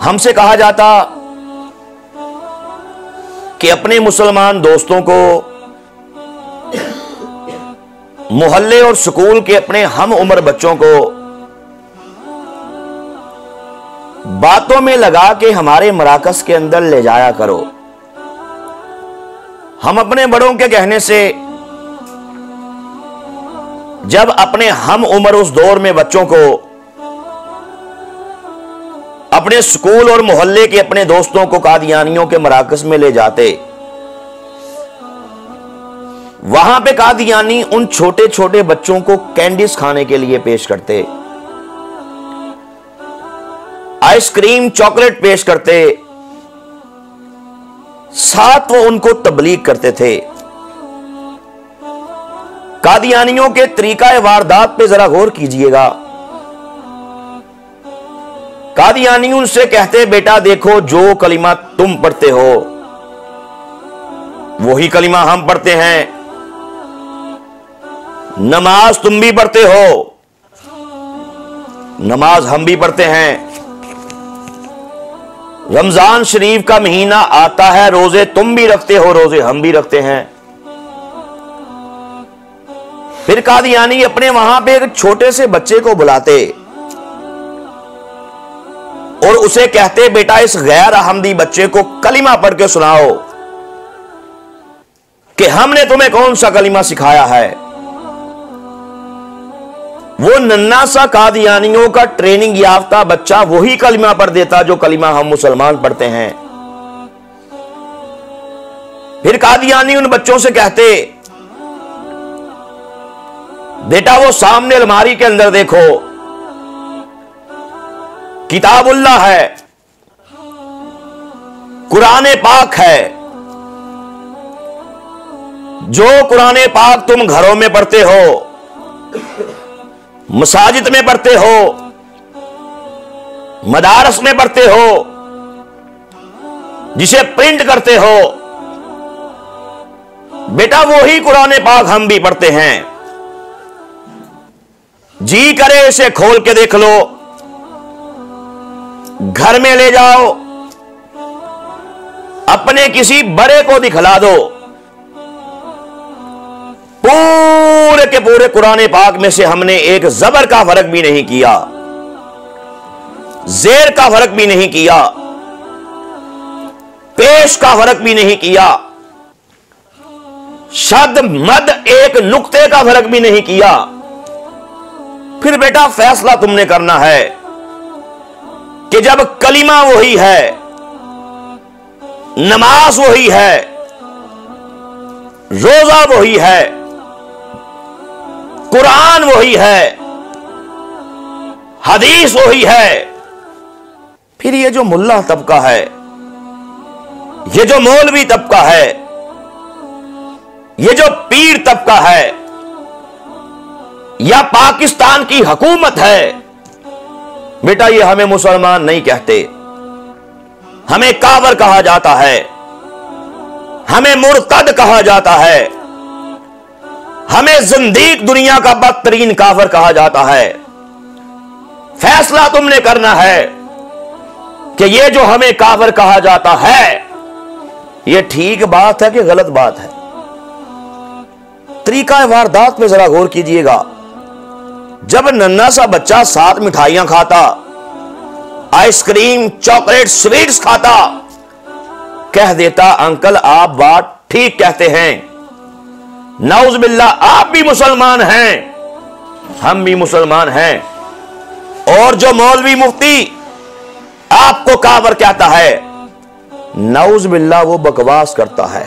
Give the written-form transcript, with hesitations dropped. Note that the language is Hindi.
हमसे कहा जाता कि अपने मुसलमान दोस्तों को, मोहल्ले और स्कूल के अपने हम उम्र बच्चों को बातों में लगा के हमारे मराकज के अंदर ले जाया करो। हम अपने बड़ों के कहने से जब अपने हम उम्र उस दौर में बच्चों को अपने स्कूल और मोहल्ले के अपने दोस्तों को कादियानियों के मराकज में ले जाते, वहां पे कादियानी उन छोटे छोटे बच्चों को कैंडीज खाने के लिए पेश करते, आइसक्रीम चॉकलेट पेश करते, साथ वो उनको तबलीग करते थे। कादियानियों के तरीका वारदात पे जरा गौर कीजिएगा। कादियानी उनसे कहते, बेटा देखो जो कलिमा तुम पढ़ते हो वही कलिमा हम पढ़ते हैं, नमाज तुम भी पढ़ते हो, नमाज हम भी पढ़ते हैं, रमजान शरीफ का महीना आता है, रोजे तुम भी रखते हो, रोजे हम भी रखते हैं। फिर कादियानी अपने वहां पे एक छोटे से बच्चे को बुलाते और उसे कहते, बेटा इस गैर अहमदी बच्चे को कलिमा पढ़ के सुनाओ कि हमने तुम्हें कौन सा कलिमा सिखाया है। वो नन्ना सा कादियानियों का ट्रेनिंग याफ्ता बच्चा वही कलिमा पढ़ देता जो कलिमा हम मुसलमान पढ़ते हैं। फिर कादियानी उन बच्चों से कहते, बेटा वो सामने अलमारी के अंदर देखो, किताबुल्लाह है, कुरान पाक है, जो कुरान पाक तुम घरों में पढ़ते हो, मसाजिद में पढ़ते हो, मदारस में पढ़ते हो, जिसे प्रिंट करते हो, बेटा वही कुरान पाक हम भी पढ़ते हैं। जी करे इसे खोल के देख लो, घर में ले जाओ, अपने किसी बड़े को दिखला दो, पूरे के पूरे कुरान पाक में से हमने एक जबर का फर्क भी नहीं किया, जेर का फर्क भी नहीं किया, पेश का फर्क भी नहीं किया, शद मद एक नुक्ते का फर्क भी नहीं किया। फिर बेटा फैसला तुमने करना है कि जब कलिमा वही है, नमाज वही है, रोजा वही है, कुरान वही है, हदीस वही है, फिर ये जो मुल्ला तबका है, ये जो मौलवी तबका है, ये जो पीर तबका है, या पाकिस्तान की हुकूमत है, बेटा ये हमें मुसलमान नहीं कहते, हमें काफिर कहा जाता है, हमें मुर्तद कहा जाता है, हमें जिंदीक दुनिया का बदतरीन काफिर कहा जाता है। फैसला तुमने करना है कि ये जो हमें काफिर कहा जाता है ये ठीक बात है कि गलत बात है। तरीका वारदात पे जरा गौर कीजिएगा। जब नन्ना सा बच्चा साथ मिठाइयां खाता, आइसक्रीम चॉकलेट स्वीट्स खाता, कह देता अंकल आप बात ठीक कहते हैं, नाउज़ बिल्लाह आप भी मुसलमान हैं, हम भी मुसलमान हैं, और जो मौलवी मुफ्ती आपको काफिर कहता है, नाउज़ बिल्लाह वो बकवास करता है।